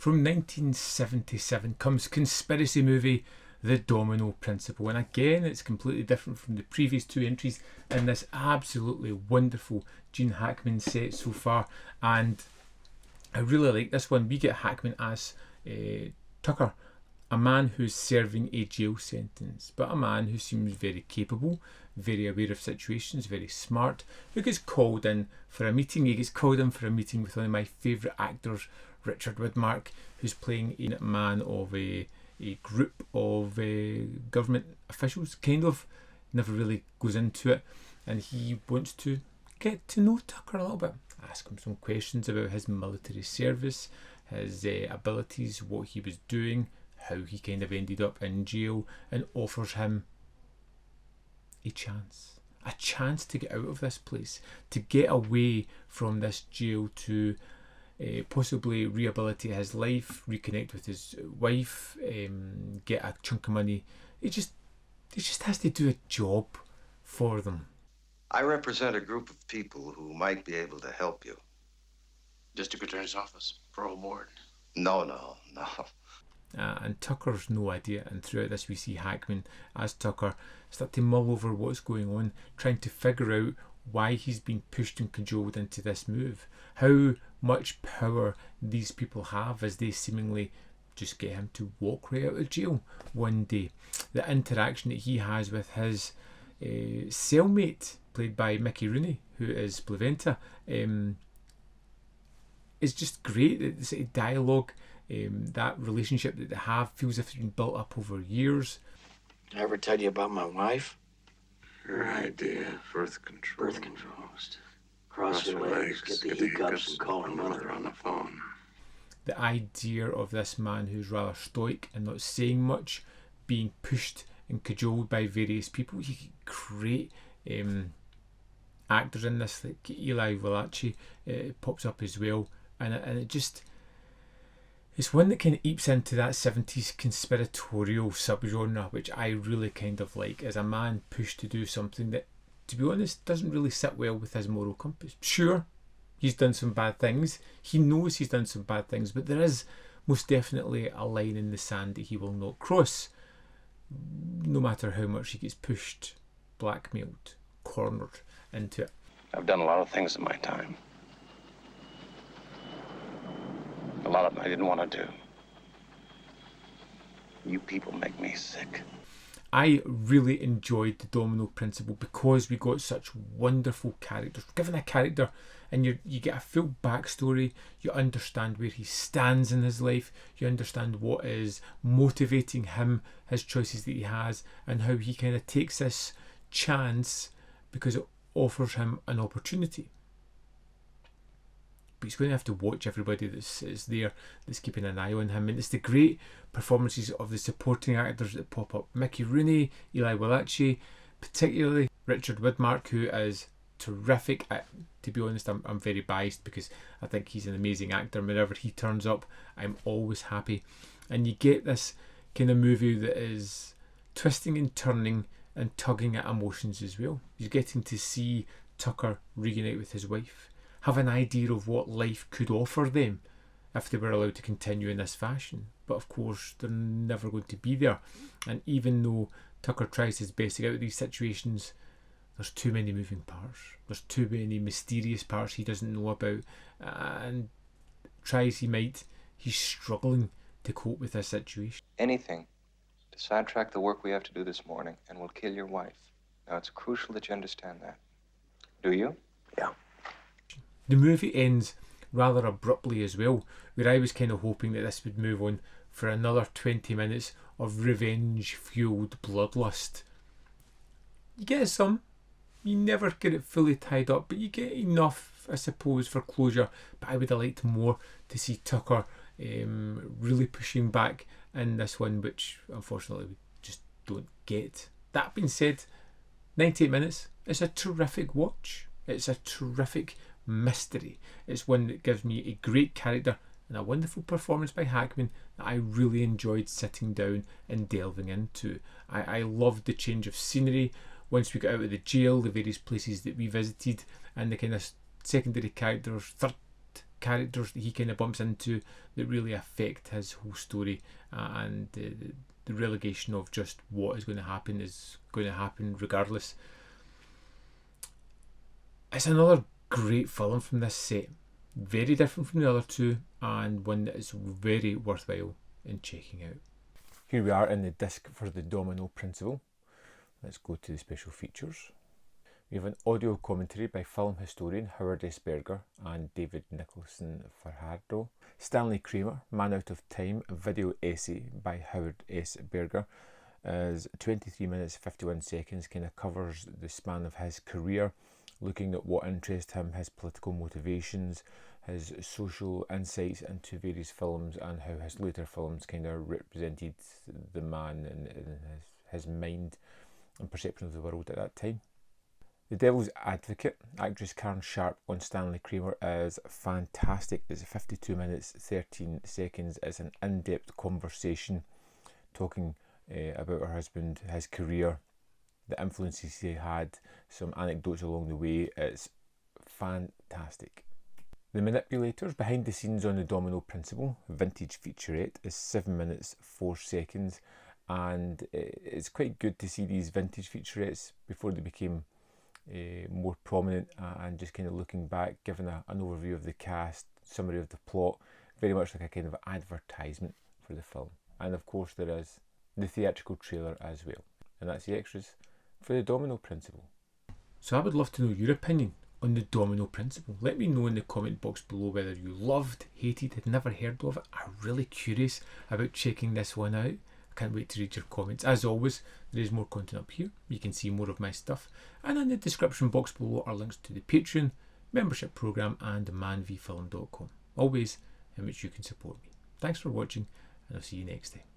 From 1977 comes conspiracy movie The Domino Principle, and again it's completely different from the previous two entries in this absolutely wonderful Gene Hackman set so far, and I really like this one. We get Hackman as Tucker, a man who's serving a jail sentence, but a man who seems very capable, very aware of situations, very smart, who gets called in for a meeting. He gets called in for a meeting with one of my favourite actors, Richard Widmark, who's playing a man of a group of government officials, kind of. Never really goes into it, and he wants to get to know Tucker a little bit, ask him some questions about his military service, his abilities, what he was doing, how he kind of ended up in jail, and offers him a chance to get out of this place, to get away from this jail, to possibly rehabilitate his life, reconnect with his wife, get a chunk of money. He just has to do a job for them. I represent a group of people who might be able to help you. District Attorney's Office, parole board. No. And Tucker's no idea, and throughout this we see Hackman as Tucker start to mull over what's going on, trying to figure out why he's been pushed and cajoled into this move, how much power these people have as they seemingly just get him to walk right out of jail one day. The interaction that he has with his cellmate, played by Mickey Rooney, who is Pleventa, is just great. The sort of dialogue, that relationship that they have feels as if it's been built up over years. Did I ever tell you about my wife? Her idea, birth control. Birth control. Cross your legs, get the hiccups, and call her mother on the phone. The idea of this man who's rather stoic and not saying much, being pushed and cajoled by various people. You get great actors in this, like Eli Wallach pops up as well, and it just, it's one that kind of eats into that 70s conspiratorial subgenre, which I really kind of like, as a man pushed to do something that, to be honest, doesn't really sit well with his moral compass. Sure, he's done some bad things, he knows he's done some bad things, but there is most definitely a line in the sand that he will not cross, no matter how much he gets pushed, blackmailed, cornered into it. I've done a lot of things in my time. A lot of them I didn't want to do. You people make me sick. I really enjoyed the Domino Principle because we got such wonderful characters. Given a character and you get a full backstory, you understand where he stands in his life, you understand what is motivating him, his choices that he has, and how he kind of takes this chance because it offers him an opportunity. But he's going to have to watch everybody that's there, that's keeping an eye on him. And it's the great performances of the supporting actors that pop up. Mickey Rooney, Eli Wallach, particularly Richard Widmark, who is terrific. To be honest, I'm very biased because I think he's an amazing actor. Whenever he turns up, I'm always happy. And you get this kind of movie that is twisting and turning and tugging at emotions as well. You're getting to see Tucker reunite with his wife, have an idea of what life could offer them if they were allowed to continue in this fashion. But of course, they're never going to be there. And even though Tucker tries his best to get out of these situations, there's too many moving parts. There's too many mysterious parts he doesn't know about. And try as he might, he's struggling to cope with this situation. Anything to sidetrack the work we have to do this morning and will kill your wife. Now, it's crucial that you understand that. Do you? Yeah. The movie ends rather abruptly as well, where I was kind of hoping that this would move on for another 20 minutes of revenge-fueled bloodlust. You get some, you never get it fully tied up, but you get enough, I suppose, for closure. But I would have liked more to see Tucker really pushing back in this one, which unfortunately we just don't get. That being said, 98 minutes, it's a terrific watch. It's a terrific mystery. It's one that gives me a great character and a wonderful performance by Hackman that I really enjoyed sitting down and delving into. I loved the change of scenery once we got out of the jail, the various places that we visited, and the kind of secondary characters, third characters that he kind of bumps into that really affect his whole story, and the relegation of just what is going to happen regardless. It's another great film from this set, very different from the other two, and one that is very worthwhile in checking out. Here we are in the disc for the Domino Principle. Let's go to the special features. We have an audio commentary by film historian Howard S. Berger and David Nicholson Fajardo. Stanley Kramer, Man Out of Time, a video essay by Howard S. Berger, is 23 minutes 51 seconds, kind of covers the span of his career, looking at what interests him, his political motivations, his social insights into various films, and how his later films kind of represented the man and his mind and perception of the world at that time. The Devil's Advocate, actress Karen Sharp on Stanley Kramer, is fantastic. It's 52 minutes 13 seconds. It's an in-depth conversation talking about her husband, his career, the influences he had, some anecdotes along the way. It's fantastic. The Manipulators, behind the scenes on the Domino Principle, vintage featurette, is 7 minutes 4 seconds, and it's quite good to see these vintage featurettes before they became more prominent, and just kind of looking back, giving an overview of the cast, summary of the plot, very much like a kind of advertisement for the film. And of course there is the theatrical trailer as well. And that's the extras for the Domino Principle. So I would love to know your opinion on the Domino Principle. Let me know in the comment box below whether you loved, hated, had never heard of it. I'm really curious about checking this one out. I can't wait to read your comments. As always, there is more content up here. You can see more of my stuff. And in the description box below are links to the Patreon, membership program, and manvfilm.com. All ways in which you can support me. Thanks for watching, and I'll see you next time.